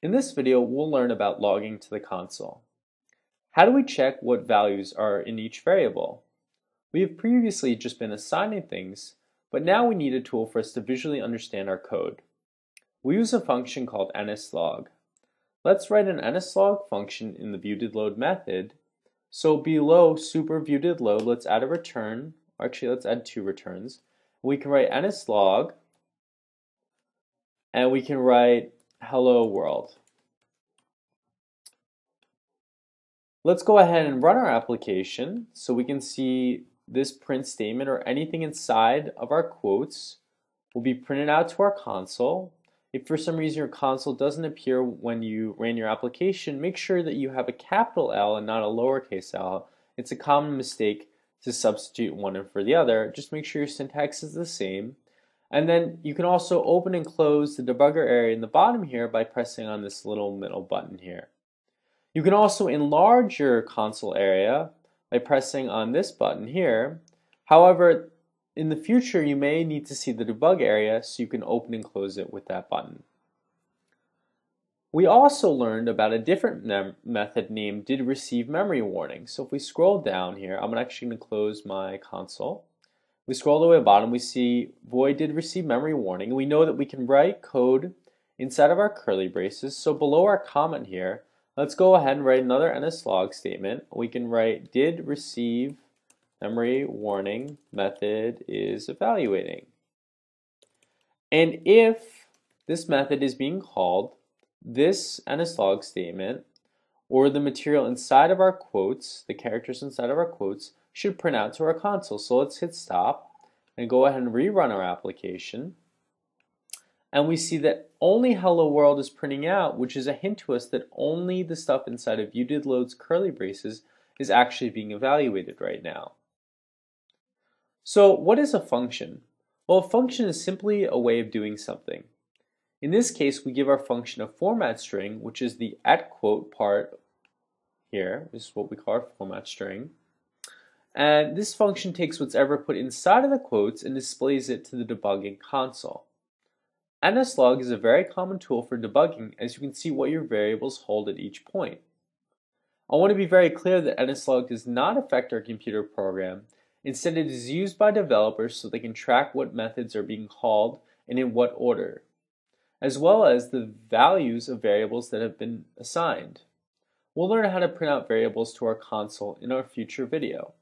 In this video, we'll learn about logging to the console. How do we check what values are in each variable? We have previously just been assigning things, but now we need a tool for us to visually understand our code. We use a function called nslog. Let's write an nslog function in the viewDidLoad method. So below super viewDidLoad, let's add a return, or actually let's add two returns. We can write nslog, and we can write hello world. Let's go ahead and run our application so we can see this print statement or anything inside of our quotes will be printed out to our console. If for some reason your console doesn't appear when you ran your application, make sure that you have a capital L and not a lowercase l. It's a common mistake to substitute one in for the other. Just make sure your syntax is the same. And then you can also open and close the debugger area in the bottom here by pressing on this little middle button here. You can also enlarge your console area by pressing on this button here. However, in the future you may need to see the debug area, so you can open and close it with that button. We also learned about a different method named didReceiveMemoryWarning. So if we scroll down here, I'm actually going to close my console. We scroll all the way to the bottom, we see void didReceiveMemoryWarning, and we know that we can write code inside of our curly braces. So below our comment here, let's go ahead and write another nslog statement. We can write didReceiveMemoryWarning method is evaluating. And if this method is being called, this nslog statement or the material inside of our quotes, the characters inside of our quotes, should print out to our console. So let's hit stop and go ahead and rerun our application. And we see that only hello world is printing out, which is a hint to us that only the stuff inside of viewDidLoad's curly braces is actually being evaluated right now. So what is a function? Well, a function is simply a way of doing something. In this case, we give our function a format string, which is the @quote part here. This is what we call our format string. And this function takes what's ever put inside of the quotes and displays it to the debugging console. nslog is a very common tool for debugging, as you can see what your variables hold at each point. I want to be very clear that nslog does not affect our computer program. Instead, it is used by developers so they can track what methods are being called and in what order, as well as the values of variables that have been assigned. We'll learn how to print out variables to our console in our future video.